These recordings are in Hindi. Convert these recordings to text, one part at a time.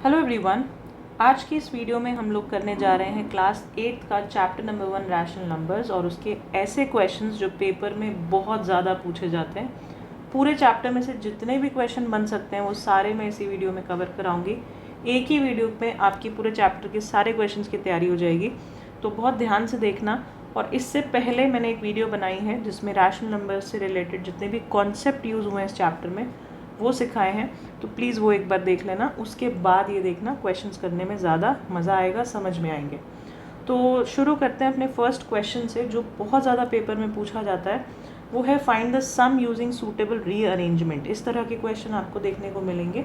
हेलो एवरीवन, आज की इस वीडियो में हम लोग करने जा रहे हैं क्लास 8 का चैप्टर नंबर 1 रैशनल नंबर्स और उसके ऐसे क्वेश्चंस जो पेपर में बहुत ज़्यादा पूछे जाते हैं। पूरे चैप्टर में से जितने भी क्वेश्चन बन सकते हैं वो सारे मैं इसी वीडियो में कवर कराऊंगी। एक ही वीडियो में आपकी पूरे चैप्टर के सारे क्वेश्चन की तैयारी हो जाएगी, तो बहुत ध्यान से देखना। और इससे पहले मैंने एक वीडियो बनाई है जिसमें रैशनल नंबर से रिलेटेड जितने भी कॉन्सेप्ट यूज़ हुए हैं इस चैप्टर में वो सिखाए हैं, तो प्लीज़ वो एक बार देख लेना। उसके बाद ये देखना, क्वेश्चंस करने में ज़्यादा मज़ा आएगा, समझ में आएंगे। तो शुरू करते हैं अपने फर्स्ट क्वेश्चन से जो बहुत ज़्यादा पेपर में पूछा जाता है। वो है find the sum using suitable rearrangement. इस तरह के क्वेश्चन आपको देखने को मिलेंगे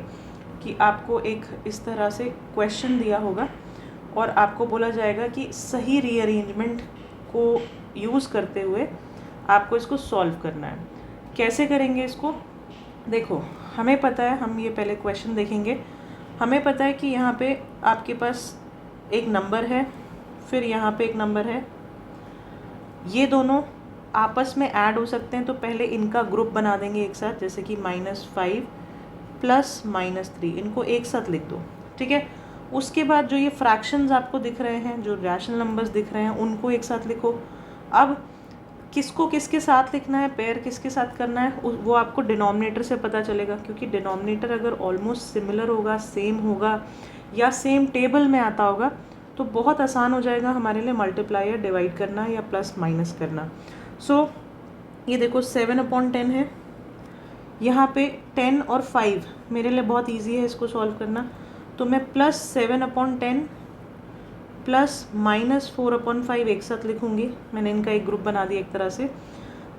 कि आपको एक इस तरह से क्वेश्चन दिया होगा और आपको बोला जाएगा कि सही रीअरेंजमेंट को यूज़ करते हुए आपको इसको सॉल्व करना है। कैसे करेंगे इसको? देखो, हमें पता है, हम ये पहले क्वेश्चन देखेंगे। हमें पता है कि यहाँ पे आपके पास एक नंबर है, फिर यहाँ पे एक नंबर है, ये दोनों आपस में ऐड हो सकते हैं। तो पहले इनका ग्रुप बना देंगे एक साथ, जैसे कि -5 + -3, इनको एक साथ लिख दो, ठीक है। उसके बाद जो ये फ्रैक्शंस आपको दिख रहे हैं, जो रैशनल नंबर्स दिख रहे हैं, उनको एक साथ लिखो। अब किसको किसके साथ लिखना है, पेयर किसके साथ करना है, वो आपको डिनोमिनेटर से पता चलेगा, क्योंकि डिनोमिनेटर अगर ऑलमोस्ट सिमिलर होगा, सेम होगा या सेम टेबल में आता होगा तो बहुत आसान हो जाएगा हमारे लिए मल्टीप्लाई या डिवाइड करना या प्लस माइनस करना। सो ये देखो 7/10 है, यहाँ पे 10 और 5 मेरे लिए बहुत ईजी है इसको सॉल्व करना। तो मैं +7/10 + -4/5 एक साथ लिखूँगी। मैंने इनका एक ग्रुप बना दिया एक तरह से।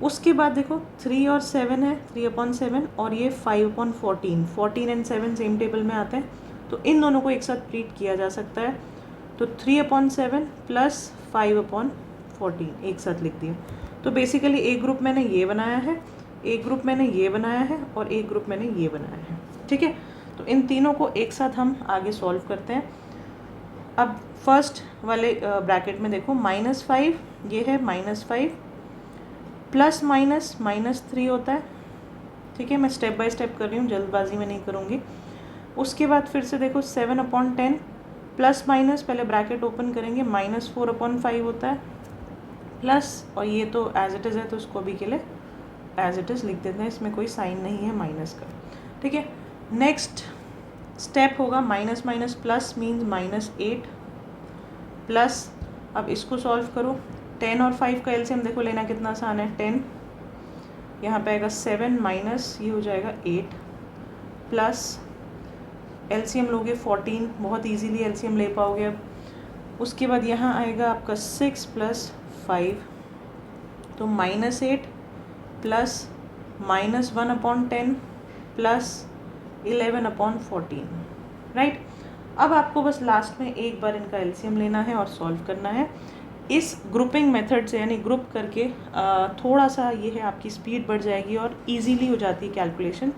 उसके बाद देखो 3 और 7 है, 3/7, और ये 5/14, 14 एंड 7 सेम टेबल में आते हैं, तो इन दोनों को एक साथ ट्रीट किया जा सकता है। तो 3/7 + 5/14 एक साथ लिख दिया। तो बेसिकली एक ग्रुप मैंने ये बनाया है, एक ग्रुप मैंने ये बनाया है और एक ग्रुप मैंने ये बनाया है, ठीक है। तो इन तीनों को एक साथ हम आगे सॉल्व करते हैं। अब फर्स्ट वाले ब्रैकेट में देखो -5, ये है -5 + -3 होता है, ठीक है। मैं स्टेप बाय स्टेप कर रही हूँ, जल्दबाजी में नहीं करूँगी। उसके बाद फिर से देखो 7/10 प्लस माइनस, पहले ब्रैकेट ओपन करेंगे, -4/5 होता है, प्लस, और ये तो एज इट इज़ है तो इसको अभी के लिए एज इट इज़ लिख देते हैं, इसमें कोई साइन नहीं है माइनस का, ठीक है। नेक्स्ट स्टेप होगा minus minus plus means -8 plus, अब इसको सॉल्व करो। 10 और 5 का एलसीएम देखो लेना कितना आसान है, 10 यहाँ पे आएगा 7 माइनस ये हो जाएगा 8 प्लस एलसीएम लोगे 14, बहुत इजीली एलसीएम ले पाओगे। अब उसके बाद यहाँ आएगा आपका 6 + 5, तो -8 प्लस -1/10 प्लस 11/14, राइट। अब आपको बस लास्ट में एक बार इनका एलसीएम लेना है और सॉल्व करना है इस ग्रुपिंग मेथड से, यानी ग्रुप करके। थोड़ा सा ये है आपकी स्पीड बढ़ जाएगी और इजीली हो जाती है कैलकुलेशन।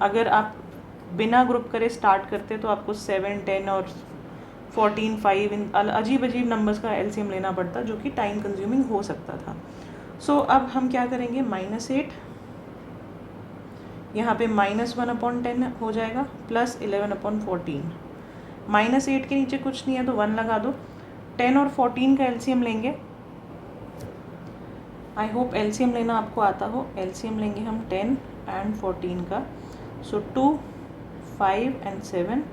अगर आप बिना ग्रुप करे स्टार्ट करते तो आपको 7, 10 और 14, 5 इन अजीब अजीब नंबर्स का एलसीएम लेना पड़ता, जो कि टाइम कंज्यूमिंग हो सकता था। सो अब हम क्या करेंगे, -8 यहाँ पे -1/10 हो जाएगा प्लस 11/14। -8 के नीचे कुछ नहीं है तो 1 लगा दो। 10 और 14 का एलसीएम लेंगे। आई होप एलसीएम लेना आपको आता हो। एलसीएम लेंगे हम 10 एंड 14 का। सो 2, 5 एंड 7,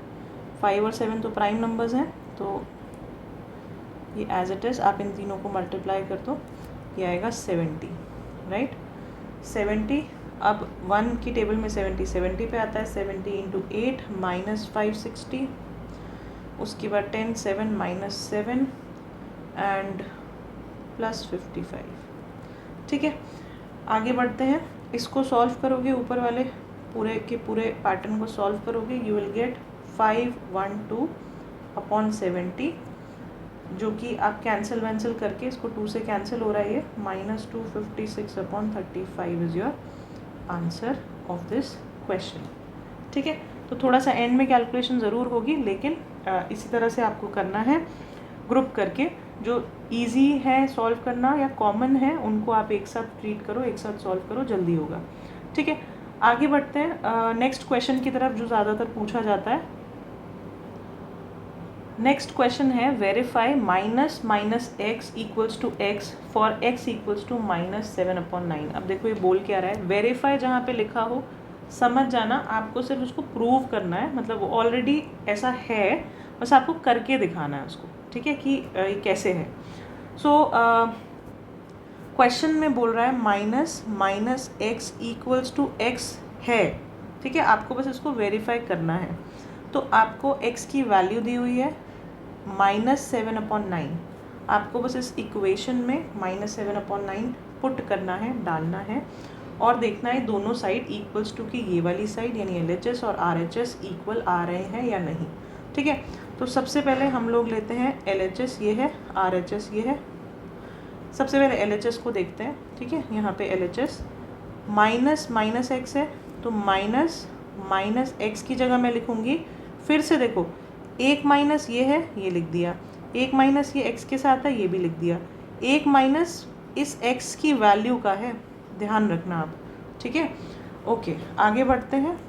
5 और 7 तो प्राइम नंबर्स हैं, तो ये एज इट इज़ आप इन तीनों को मल्टीप्लाई कर दो, ये आएगा 70, राइट। 70, अब 1 की टेबल में 70 पे आता है, 70 × 8 -560, उसके बाद 10, 7 -7 एंड +55, ठीक है। आगे बढ़ते हैं, इसको सॉल्व करोगे, ऊपर वाले पूरे के पूरे पैटर्न को सॉल्व करोगे, यू विल गेट 512/70, जो कि आप कैंसिल वैंसिल करके इसको 2 से कैंसिल हो रहा है, ये -256/35 is your answer of this question, ठीक है। तो थोड़ा सा एंड में कैलकुलेशन ज़रूर होगी, लेकिन इसी तरह से आपको करना है ग्रुप करके। जो इजी है सॉल्व करना या कॉमन है उनको आप एक साथ ट्रीट करो, एक साथ सॉल्व करो, जल्दी होगा, ठीक है। आगे बढ़ते हैं नेक्स्ट क्वेश्चन की तरफ, जो ज़्यादातर पूछा जाता है। नेक्स्ट क्वेश्चन है verify minus minus x equals to x for x equals to -7/9। अब देखो ये बोल क्या रहा है, वेरीफाई जहाँ पे लिखा हो समझ जाना, आपको सिर्फ उसको प्रूव करना है, मतलब वो ऑलरेडी ऐसा है, बस आपको करके दिखाना है उसको, ठीक है, कि ये कैसे है। सो क्वेश्चन में बोल रहा है minus minus x equals to x है, ठीक है, आपको बस इसको वेरीफाई करना है। तो आपको x की वैल्यू दी हुई है -7/9, आपको बस इस इक्वेशन में -7/9 पुट करना है, डालना है और देखना है दोनों साइड इक्वल्स टू की ये वाली साइड यानी LHS और RHS इक्वल आ रहे हैं या नहीं, ठीक है। तो सबसे पहले हम लोग लेते हैं LHS ये है, RHS ये है। सबसे पहले LHS को देखते हैं, ठीक है। यहाँ पे LHS माइनस माइनस एक्स है, तो माइनस माइनस एक्स की जगह मैं लिखूँगी, फिर से देखो एक माइनस ये है, ये लिख दिया, एक माइनस ये एक्स के साथ है, ये भी लिख दिया, एक माइनस इस एक्स की वैल्यू का है, ध्यान रखना आप, ठीक है। ओके, आगे बढ़ते हैं।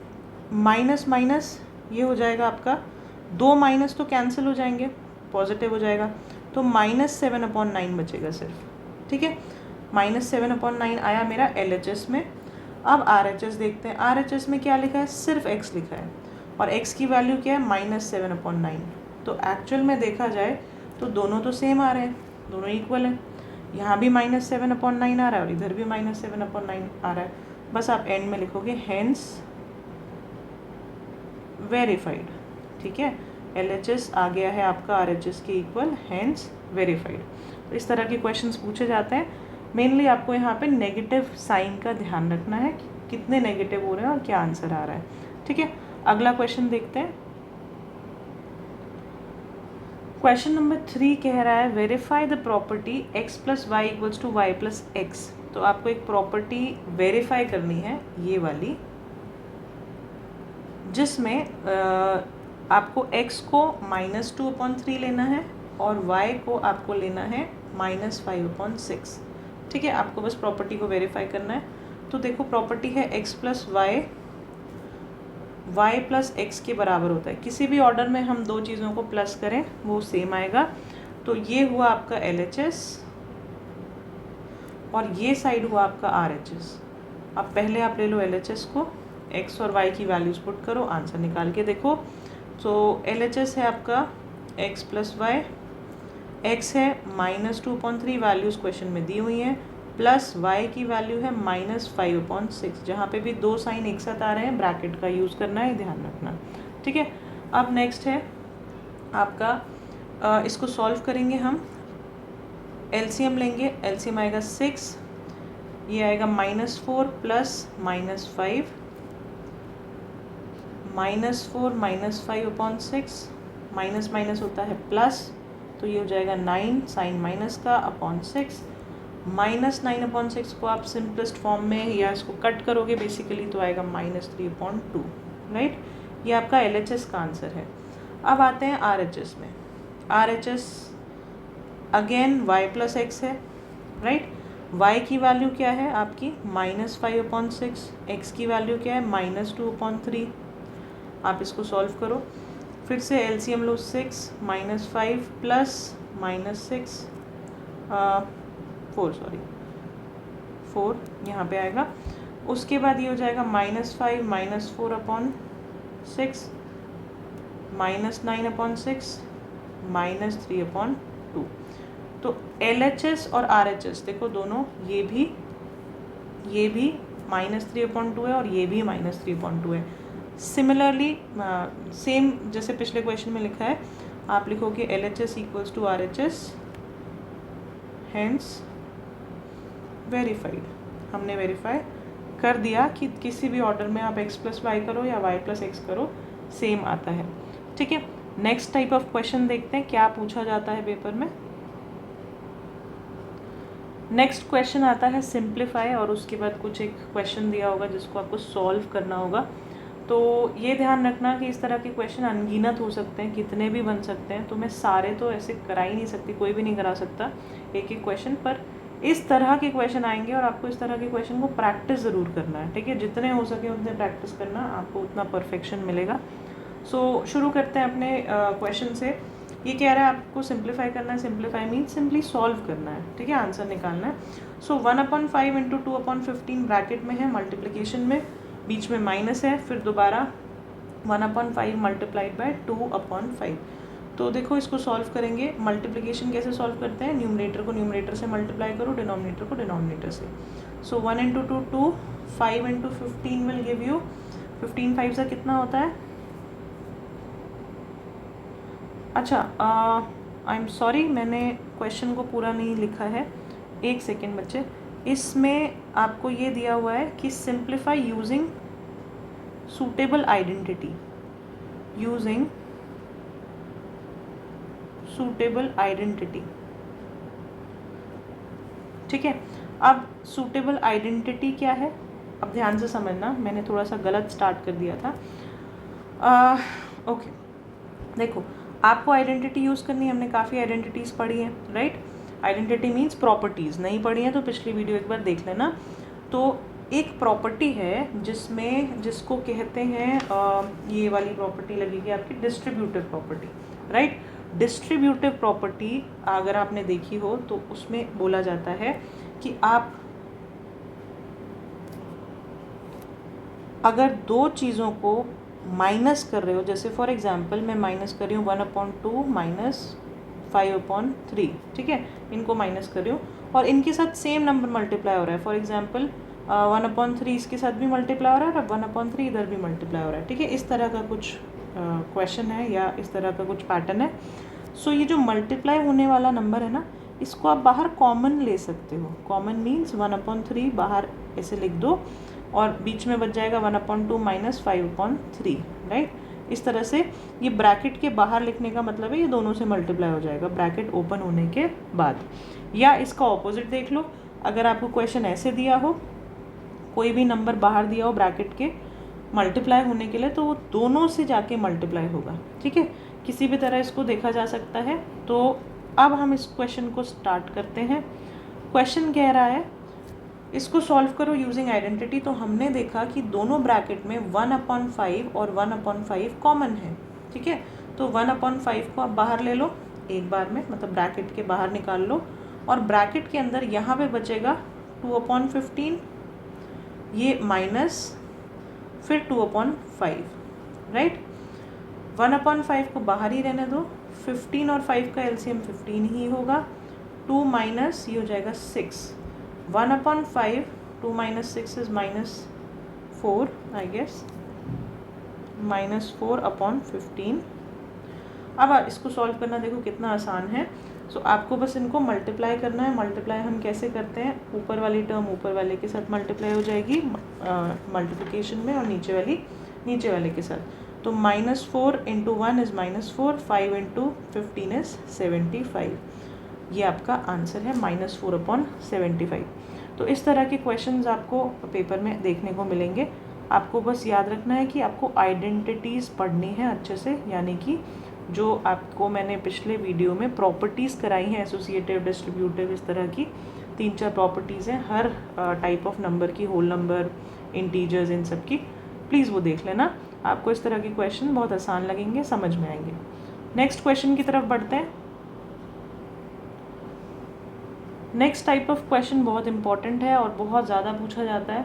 माइनस माइनस ये हो जाएगा आपका, दो माइनस तो कैंसिल हो जाएंगे, पॉजिटिव हो जाएगा, तो -7/9 बचेगा सिर्फ, ठीक है। -7/9 आया मेरा LHS में। अब RHS देखते हैं, RHS में क्या लिखा है, सिर्फ x लिखा है और x की वैल्यू क्या है -7/9। तो एक्चुअल में देखा जाए तो दोनों तो सेम आ रहे हैं, दोनों इक्वल हैं, यहाँ भी -7/9 आ रहा है और इधर भी -7/9 आ रहा है। बस आप एंड में लिखोगे हेंस वेरीफाइड, ठीक है। LHS आ गया है आपका RHS के इक्वल, हेंस वेरीफाइड। तो इस तरह के क्वेश्चंस पूछे जाते हैं। मेनली आपको यहाँ पे नेगेटिव साइन का ध्यान रखना है कि कितने नेगेटिव हो रहे हैं और क्या आंसर आ रहा है, ठीक है। अगला क्वेश्चन देखते हैं। क्वेश्चन नंबर 3 कह रहा है verify the property x + y = y + x। तो आपको एक प्रॉपर्टी वेरीफाई करनी है ये वाली, जिसमें आपको x को -2/3 लेना है और y को आपको लेना है -5/6, ठीक है। आपको बस प्रॉपर्टी को वेरीफाई करना है। तो देखो प्रॉपर्टी है x + y + x के बराबर होता है। किसी भी ऑर्डर में हम दो चीज़ों को प्लस करें वो सेम आएगा। तो ये हुआ आपका LHS और ये साइड हुआ आपका RHS। अब पहले आप ले लो LHS को, x और y की वैल्यूज़ पुट करो, आंसर निकाल के देखो। तो LHS है आपका x + y, x है -2/3, वैल्यूज़ क्वेश्चन में दी हुई हैं, प्लस y की वैल्यू है -5/6। जहाँ पे भी दो साइन एक साथ आ रहे हैं ब्रैकेट का यूज़ करना है, ध्यान रखना, ठीक है। अब नेक्स्ट है आपका इसको सॉल्व करेंगे हम, LCM लेंगे, LCM आएगा 6, ये आएगा -4 + -5, -4 -5/6, माइनस माइनस होता है प्लस, तो ये हो जाएगा 9 साइन माइनस का अपॉन 6, -9/6 को आप सिंपलेस्ट फॉर्म में या इसको कट करोगे बेसिकली तो आएगा -3/2, राइट। ये आपका LHS का आंसर है। अब आते हैं RHS में। RHS अगेन y + x है, राइट। y की वैल्यू क्या है आपकी -5/6, x की वैल्यू क्या है -2/3। आप इसको सॉल्व करो, फिर से LCM लो, 6 -5 + -6 4 यहाँ पे आएगा। उसके बाद ये हो जाएगा -5 -4/6 -9/6 -3/2। तो LHS और RHS देखो दोनों, ये भी -3/2 है और ये भी -3/2 है। सिमिलरली सेम जैसे पिछले क्वेश्चन में लिखा है, आप लिखोगे LHS = RHS, हेंस वेरीफाइड। हमने वेरीफाई कर दिया कि किसी भी ऑर्डर में आप x + y करो या y + x करो सेम आता है, ठीक है। नेक्स्ट टाइप ऑफ क्वेश्चन देखते हैं क्या पूछा जाता है पेपर में। नेक्स्ट क्वेश्चन आता है सिंप्लीफाई, और उसके बाद कुछ एक क्वेश्चन दिया होगा जिसको आपको सॉल्व करना होगा। तो ये ध्यान रखना कि इस तरह के क्वेश्चन अनगिनत हो सकते हैं, कितने भी बन सकते हैं, तो मैं सारे तो ऐसे करा ही नहीं सकती, कोई भी नहीं करा सकता एक एक क्वेश्चन, पर इस तरह के क्वेश्चन आएंगे और आपको इस तरह के क्वेश्चन को प्रैक्टिस ज़रूर करना है, ठीक है। जितने हो सके उतने प्रैक्टिस करना, आपको उतना परफेक्शन मिलेगा। सो शुरू करते हैं अपने क्वेश्चन से। ये कह रहा है आपको सिंप्लीफाई करना है, सिंप्लीफाई मीन सिंपली सॉल्व करना है, ठीक है, आंसर निकालना है। सो 1/5 इंटू 2/15 ब्रैकेट में है, मल्टीप्लिकेशन में, बीच में माइनस है, फिर दोबारा 1/5 मल्टीप्लाइड बाय 2/5। तो देखो इसको सॉल्व करेंगे, मल्टीप्लिकेशन कैसे सॉल्व करते हैं, न्यूमरेटर को न्यूमरेटर से मल्टीप्लाई करो, डिनोमिनेटर को डिनोमिनेटर से। सो 1 into 2 2, 5 into 15 will give you 15 5 से कितना होता है। अच्छा, आई एम सॉरी, मैंने क्वेश्चन को पूरा नहीं लिखा है, एक सेकेंड बच्चे। इसमें आपको ये दिया हुआ है कि simplify using suitable identity, using suitable identity, ठीक है। अब सूटेबल आइडेंटिटी क्या है, अब ध्यान से समझना, मैंने थोड़ा सा गलत स्टार्ट कर दिया था। ओके, देखो आपको आइडेंटिटी यूज़ करनी है, हमने काफ़ी आइडेंटिटीज़ पढ़ी हैं, राइट। आइडेंटिटी मीन्स प्रॉपर्टीज़, नहीं पढ़ी हैं तो पिछली वीडियो एक बार देख लेना। तो एक प्रॉपर्टी है जिसको कहते हैं ये वाली प्रॉपर्टी लगेगी आपकी distributive property, right. Distributive property अगर आपने देखी हो तो उसमें बोला जाता है कि आप अगर दो चीज़ों को माइनस कर रहे हो, जैसे फॉर एग्जांपल मैं माइनस कर रही हूँ 1/2 माइनस 5/3, ठीक है, इनको माइनस कर रही हूँ और इनके साथ सेम नंबर मल्टीप्लाई हो रहा है। फॉर एग्जांपल 1/3 इसके साथ भी मल्टीप्लाई हो रहा है और 1/3 इधर भी मल्टीप्लाई हो रहा है, ठीक है। इस तरह का कुछ क्वेश्चन है या इस तरह का कुछ पैटर्न है। सो ये जो मल्टीप्लाई होने वाला नंबर है ना, इसको आप बाहर कॉमन ले सकते हो। कॉमन मीन्स 1/3 बाहर ऐसे लिख दो और बीच में बच जाएगा 1/2 माइनस 5/3, राइट। इस तरह से ये ब्रैकेट के बाहर लिखने का मतलब है ये दोनों से मल्टीप्लाई हो जाएगा ब्रैकेट ओपन होने के बाद। या इसका ऑपोजिट देख लो, अगर आपको क्वेश्चन ऐसे दिया हो, कोई भी नंबर बाहर दिया हो ब्रैकेट के मल्टीप्लाई होने के लिए, तो वो दोनों से जाके मल्टीप्लाई होगा, ठीक है। किसी भी तरह इसको देखा जा सकता है। तो अब हम इस क्वेश्चन को स्टार्ट करते हैं। क्वेश्चन कह रहा है इसको सॉल्व करो यूजिंग आइडेंटिटी। तो हमने देखा कि दोनों ब्रैकेट में 1/5 और 1/5 कॉमन है, ठीक है। तो 1/5 को आप बाहर ले लो एक बार में, मतलब ब्रैकेट के बाहर निकाल लो और ब्रैकेट के अंदर यहाँ पे बचेगा 2/15, ये माइनस फिर 2/5, राइट। 1/5 को बाहर ही रहने दो, 15 और 5 का एलसीएम 15 ही होगा। 2 माइनस ये हो जाएगा 6, 1/5, 2 माइनस 6 इज -4 आई गेस, -4/15। अब इसको सॉल्व करना देखो कितना आसान है। सो आपको बस इनको मल्टीप्लाई करना है। मल्टीप्लाई हम कैसे करते हैं, ऊपर वाली टर्म ऊपर वाले के साथ मल्टीप्लाई हो जाएगी मल्टीप्लिकेशन में और नीचे वाले के साथ। तो -4 इंटू 1 इज़ -4, 5 इंटू 15 इज़ 75। ये आपका आंसर है -4/75। तो इस तरह के क्वेश्चंस आपको पेपर में देखने को मिलेंगे। आपको बस याद रखना है कि आपको आइडेंटिटीज़ पढ़नी है अच्छे से, यानी कि जो आपको मैंने पिछले वीडियो में प्रॉपर्टीज़ कराई हैं, एसोसिएटिव, डिस्ट्रीब्यूटिव, इस तरह की 3-4 प्रॉपर्टीज़ हैं हर टाइप ऑफ नंबर की, होल नंबर, इंटीजर्स, इन सब की। प्लीज़ वो देख लेना, आपको इस तरह के क्वेश्चन बहुत आसान लगेंगे, समझ में आएंगे। नेक्स्ट क्वेश्चन की तरफ बढ़ते हैं। नेक्स्ट टाइप ऑफ क्वेश्चन बहुत इंपॉर्टेंट है और बहुत ज़्यादा पूछा जाता है।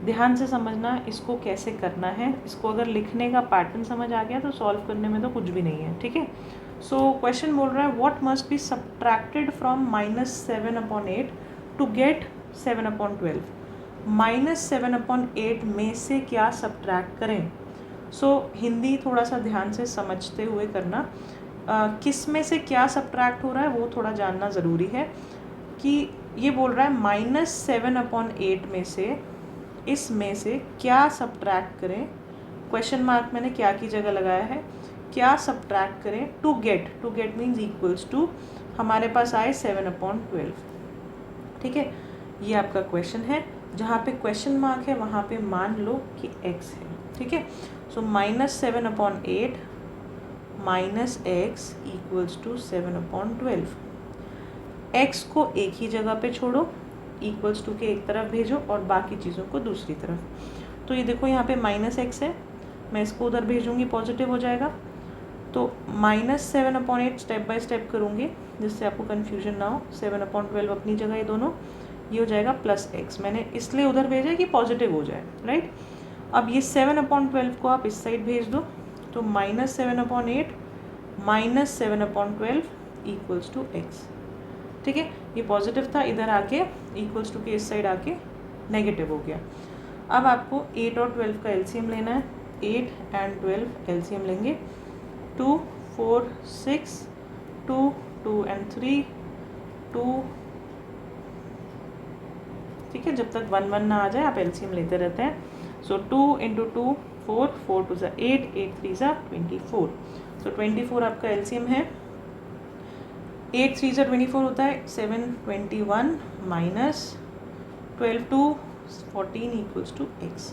ध्यान से समझना इसको कैसे करना है। इसको अगर लिखने का पैटर्न समझ आ गया तो सॉल्व करने में तो कुछ भी नहीं है, ठीक है। सो क्वेश्चन बोल रहा है what must be subtracted from -7/8 to get 7/12। -7/8 में से क्या सब्ट्रैक्ट करें। सो हिंदी थोड़ा सा ध्यान से समझते हुए करना। किस में से क्या सब्ट्रैक्ट हो रहा है वो थोड़ा जानना ज़रूरी है। कि ये बोल रहा है -7/8 में से, इसमें से क्या सब्ट्रैक्ट करें। क्वेश्चन मार्क मैंने क्या की जगह लगाया है, क्या सब्ट्रैक्ट करें to get means equals to हमारे पास आए 7/12, ठीक है। ये आपका क्वेश्चन है, जहाँ पे क्वेश्चन मार्क है वहाँ पे मान लो कि x है, ठीक है। So -7/8 minus x equals to 7/12। x को एक ही जगह पे छोड़ो, इक्वल्स टू के एक तरफ भेजो और बाकी चीज़ों को दूसरी तरफ। तो ये देखो यहाँ पे -x है, मैं इसको उधर भेजूँगी, पॉजिटिव हो जाएगा। तो -7/8 स्टेप बाय स्टेप करूँगी जिससे आपको कन्फ्यूजन ना हो। 7/12 अपनी जगह, ये दोनों, ये हो जाएगा +x। मैंने इसलिए उधर भेजा है कि पॉजिटिव हो जाए, राइट। अब ये 7/12 को आप इस साइड भेज दो, तो -7/8 -7/12 इक्वल्स टू x। ठीक है, ये पॉजिटिव था, इधर आके इक्वल्स टू के इस साइड आके नेगेटिव हो गया। अब आपको 8 और 12 का एलसीएम लेना है। 8 एंड 12 एलसीएम लेंगे, 2 4 6, 2 2 एंड 3 2। ठीक है, जब तक 1 1 ना आ जाए आप एलसीएम लेते रहते हैं। सो 2 × 2 4, 4 2 8, 8 3 24। सो 24 आपका एलसीएम है। 8 3 24 होता है 7 21 minus 12 2 14 equals to x।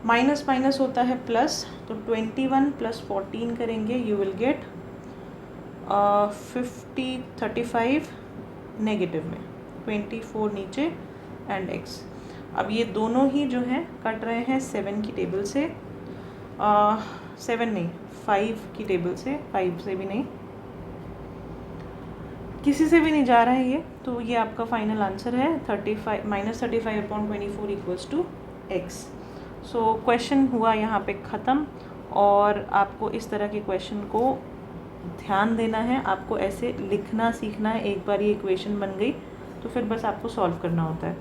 Minus minus होता है प्लस, तो 21 + 14 करेंगे, यू विल गेट 35 नेगेटिव में, 24 नीचे एंड x। अब ये दोनों ही जो हैं कट रहे हैं 7 की टेबल से, 7 नहीं 5 की टेबल से, 5 से भी नहीं, किसी से भी नहीं जा रहा है ये। तो ये आपका फाइनल आंसर है 35 -35/24 equals to x। So question हुआ यहाँ पे ख़त्म। और आपको इस तरह के क्वेश्चन को ध्यान देना है, आपको ऐसे लिखना सीखना है। एक बार ये इक्वेशन बन गई तो फिर बस आपको सॉल्व करना होता है।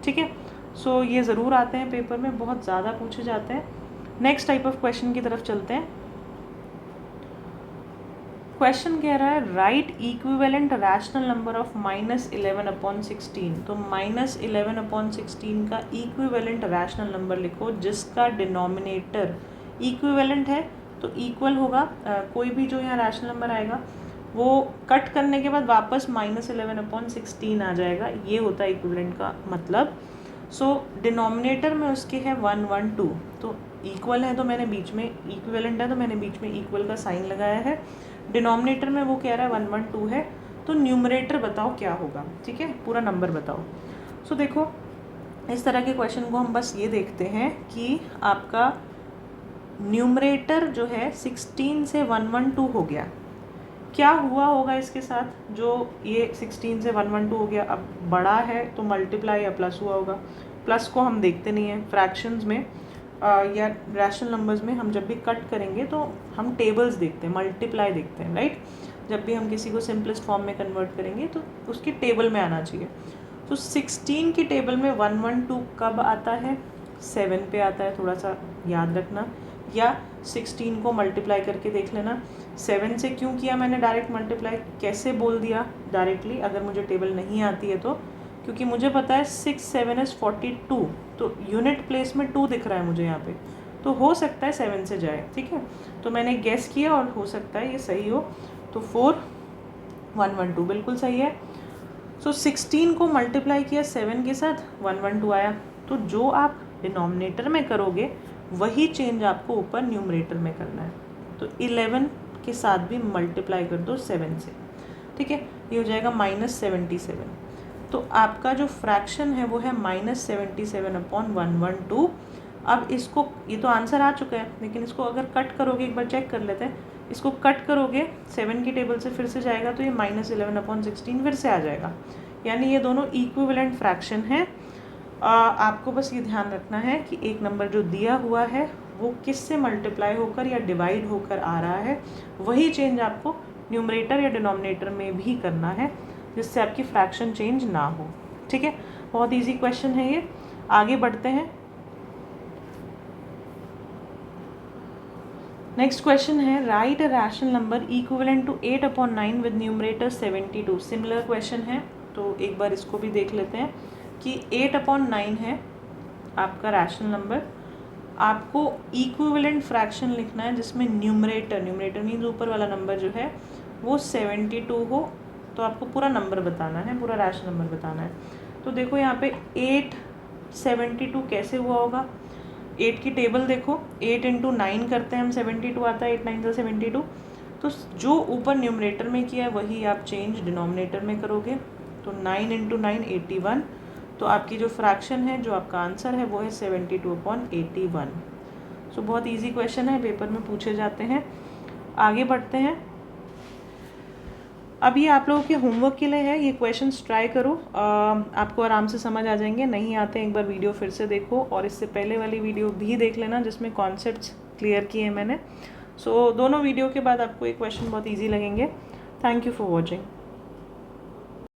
ठीक है, सो ये ज़रूर आते हैं पेपर में, बहुत ज़्यादा पूछे जाते हैं। नेक्स्ट टाइप ऑफ क्वेश्चन की तरफ चलते हैं। क्वेश्चन कह रहा है right equivalent rational number of -11/16। तो -11/16 का इक्विवेलेंट रैशनल नंबर लिखो जिसका डिनोमिनेटर इक्विवेलेंट है, तो इक्वल होगा। कोई भी जो यहाँ रैशनल नंबर आएगा वो कट करने के बाद वापस -11/16 आ जाएगा, ये होता है इक्विवेलेंट का मतलब। सो डिनोमिनेटर में उसके है 1 1 2, तो इक्वल है तो मैंने बीच में, इक्विवेलेंट है तो मैंने बीच में इक्वल का साइन लगाया है। डिनोमिनेटर में वो कह रहा है 1 1 2 है, तो न्यूमरेटर बताओ क्या होगा। ठीक है, पूरा नंबर बताओ। सो देखो, इस तरह के क्वेश्चन को हम बस ये देखते हैं कि आपका न्यूमरेटर जो है 16 से 1 1 2 हो गया, क्या हुआ होगा इसके साथ। जो ये 16 से 1 1 2 हो गया, अब बड़ा है तो मल्टीप्लाई या प्लस हुआ होगा। प्लस को हम देखते नहीं हैं फ्रैक्शंस में या रैशनल नंबर्स में। हम जब भी कट करेंगे तो हम टेबल्स देखते हैं, मल्टीप्लाई देखते हैं, राइट। जब भी हम किसी को सिंपलेस्ट फॉर्म में कन्वर्ट करेंगे तो उसकी टेबल में आना चाहिए। तो 16 की टेबल में 1 1 2 कब आता है, 7 पे आता है, थोड़ा सा याद रखना। या 16 को मल्टीप्लाई करके देख लेना। 7 से क्यों किया मैंने डायरेक्ट मल्टीप्लाई, कैसे बोल दिया डायरेक्टली अगर मुझे टेबल नहीं आती है तो, क्योंकि मुझे पता है 6 7 is 42, तो यूनिट प्लेस में 2 दिख रहा है मुझे यहाँ पे, तो हो सकता है 7 से जाए। ठीक है, तो मैंने गेस किया और हो सकता है ये सही हो, तो 4 1 1 2 बिल्कुल सही है। सो 16 को मल्टीप्लाई किया 7 के साथ, 1 1 2 आया। तो जो आप डिनोमिनेटर में करोगे वही चेंज आपको ऊपर न्यूमरेटर में करना है। तो 11 के साथ भी मल्टीप्लाई कर दो 7 से। ठीक है, ये हो जाएगा -77। तो आपका जो फ्रैक्शन है वो है -77/112। अब इसको, ये तो आंसर आ चुका है, लेकिन इसको अगर कट करोगे, एक बार चेक कर लेते हैं, इसको कट करोगे 7 की टेबल से फिर से जाएगा तो ये -11/16 फिर से आ जाएगा। यानी ये दोनों इक्विवेलेंट फ्रैक्शन है। आपको बस ये ध्यान रखना है कि एक नंबर जो दिया हुआ है वो किससे मल्टीप्लाई होकर या डिवाइड होकर आ रहा है, वही चेंज आपको न्यूमरेटर या डिनोमिनेटर में भी करना है, जिससे आपकी फ्रैक्शन चेंज ना हो। ठीक है, बहुत इजी क्वेश्चन है ये। आगे बढ़ते हैं। नेक्स्ट क्वेश्चन है write a rational number equivalent to 8/9 with numerator 72। Similar question है, तो एक बार इसको भी देख लेते हैं कि 8/9 है आपका रैशनल नंबर। आपको इक्विवेलेंट फ्रैक्शन लिखना है जिसमें न्यूमरेटर मीन्स ऊपर वाला नंबर जो है वो 72 हो। तो आपको पूरा नंबर बताना है, पूरा रैशनल नंबर बताना है। तो देखो यहाँ पे 872 कैसे हुआ होगा। 8 की टेबल देखो, 8 × 9 करते हैं हम, 72 आता है, 8 9 से 72। तो जो ऊपर न्यूमरेटर में किया है वही आप चेंज डिनोमिनेटर में करोगे। तो 9 × 9 81। तो आपकी जो फ्रैक्शन है, जो आपका आंसर है वो है 72/81। सो बहुत इजी क्वेश्चन है, पेपर में पूछे जाते हैं। आगे बढ़ते हैं। अब ये आप लोगों के होमवर्क के लिए है, ये क्वेश्चंस ट्राई करो, आपको आराम से समझ आ जाएंगे। नहीं आते एक बार वीडियो फिर से देखो, और इससे पहले वाली वीडियो भी देख लेना जिसमें कॉन्सेप्ट्स क्लियर किए मैंने। सो दोनों वीडियो के बाद आपको ये क्वेश्चन बहुत ईजी लगेंगे। Thank you for watching.